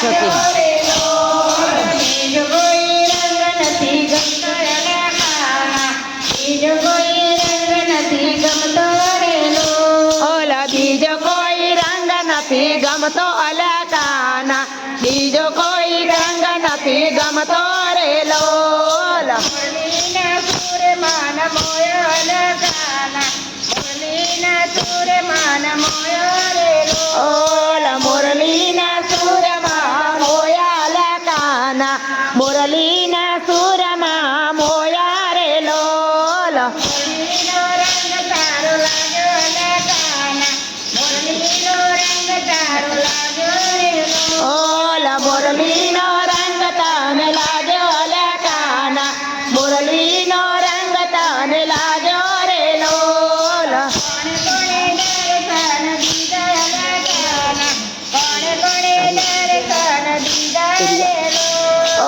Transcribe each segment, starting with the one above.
નથી. બીજો કોઈ રંગ નથી ગમતો અલકાના, બીજો કોઈ રંગ નથી ગમતો રેલો. ઓલા બીજો કોઈ રંગ નથી ગમતો અલકાના, બીજો કોઈ રંગ નથી ગમતો રેલો. મુરલીના સુરમાં મોયો અલકાના, મુરલીના સુરમાં મોયો રેલો. ઓલા મુરલીના સુરમાં મોયા અલકાના, મુરલીના સુરમાં મોયા રેલો. મુરલીનો રંગ તારો લાગ્યો અલકાના, મુરલીનો રંગ તારો લાગ્યો રેલો. ઓલા મુરલીનો રંગ તને લાગ્યો અલકાના, મુરલીનો રંગ તને લાગ્યો રેલો. કોણે કોણે દર્શન દીધા અલકાના, કોણે કોણે દર્શન દીધા રેલો.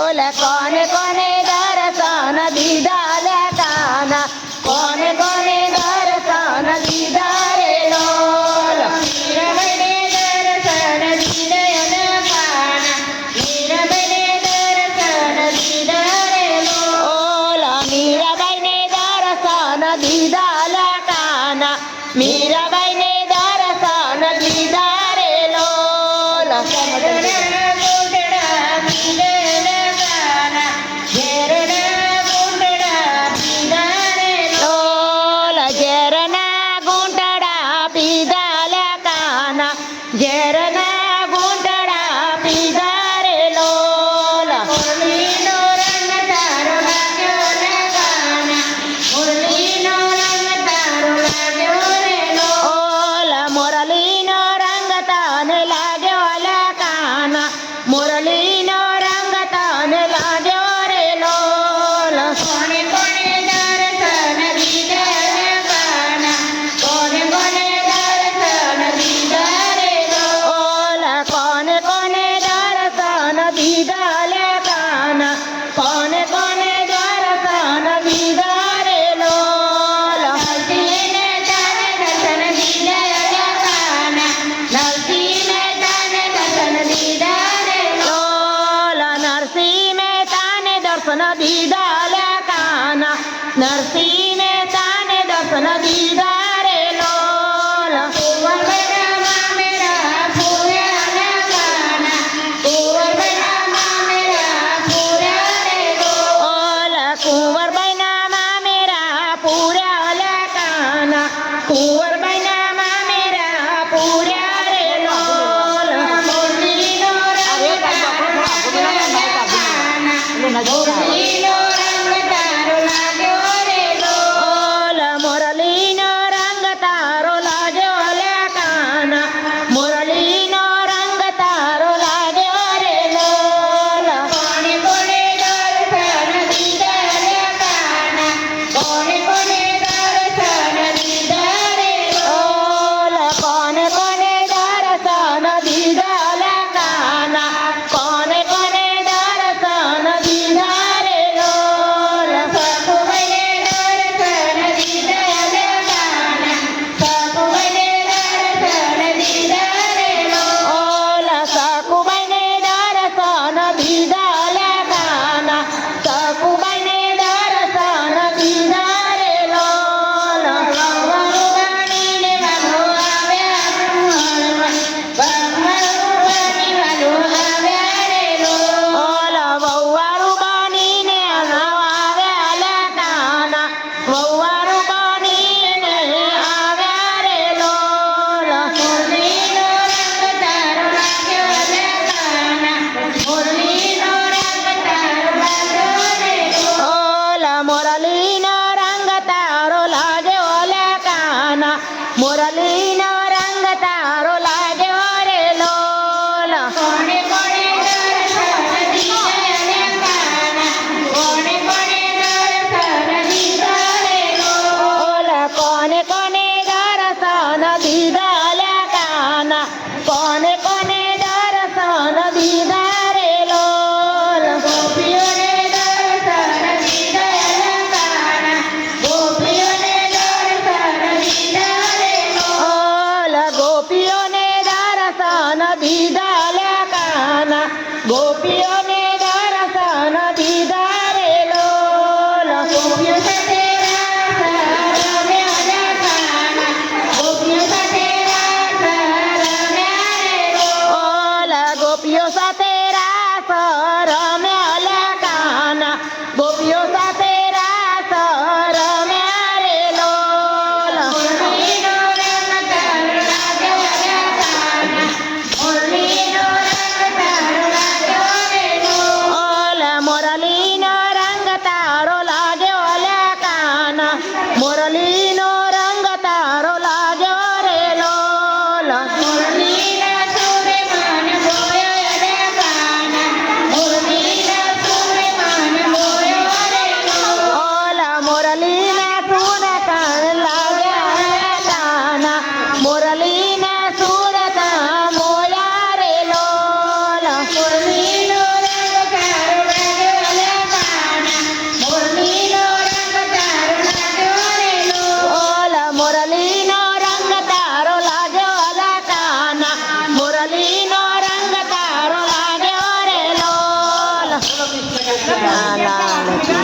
ઓલા કોને કોને દર્શન દીધા અલકાના, કોને કોને દર્શન દીધા રેલો. મીરાબાઈને દર્શન દીધા અલકાના, મીરાબાઈને દર્શન દીધા રેલો. ઓલા મીરાબાઈને દર્શન દીધા અલકાના, મીરાબાઈને દર્શન દીધા રેલો. ઝેરના ગુંડડા પીધા અલકાના, ઝેરના ગુંડડા પીધા રેલો. ઓલા ઝેરના ગુંટડા પીધા અલકાના, ઝેરના ગુંટડા પીધા રેલો. મુરલીનો રંગ તારો લાગ્યો અલકાના, મુરલીનો રંગ તારો લાગ્યો રેલો. ઓલા મુરલીનો રંગ તને લાગ્યો અલકાના, મુરલીનો રંગ તને લાગ્યો રેલો. કોણે કોણે દર્શન દીધા અલકાના, કોણે કોણે દર્શન દીધા રેલો. ઓલા કોને કોને દર્શન દીધા અલકાના, કોને કોને દર્શન દીધા રેલો. નરસિંહને તારે દર્શન દીધા અલકાના, નરસિંહને તારે દર્શન દીધા રેલો. ઓલા નરસિંહ મહેતાને દર્શન દીધા અલકાના, નરસિંહ મહેતાને દર્શન દીધા રેલો. કુંવરબનામાં મેરા ફૂર્યા અલકાના, કુંવરબનામાં મેરા ફૂર્યા રેલો. ઓલા કુંવરબાઈના મામેરા પૂર્યા અલકાના, કુંવરબાઈના મામેરા પૂર્યા રેલો. મુરલીનો રંગ તારો લાગ્યો અલકાના, મુરલીનો રંગ તારો લાગ્યો રેલો. ઓલા મુરલીનો રંગ તારો લાગ્યો અલકાના, મુરલીનો રંગ તારો લાગ્યો રેલો. કોણે કોણે દર્શન દીધા અલકાના, કોણે કોણે દર્શન દીધા રેલો. ઓલા કોને કોને દર્શન દીધા અલકાના, કોને કોને દર્શન દીધા રેલો. સખુભાઈને દર્શન દીધા અલકાના, સખુભાઈને દર્શન દીધા રેલો. ઓલા સકુબાઈને દર્શન દીધા અલકાના, સકુબાઈને દર્શન દીધા રેલો. કાના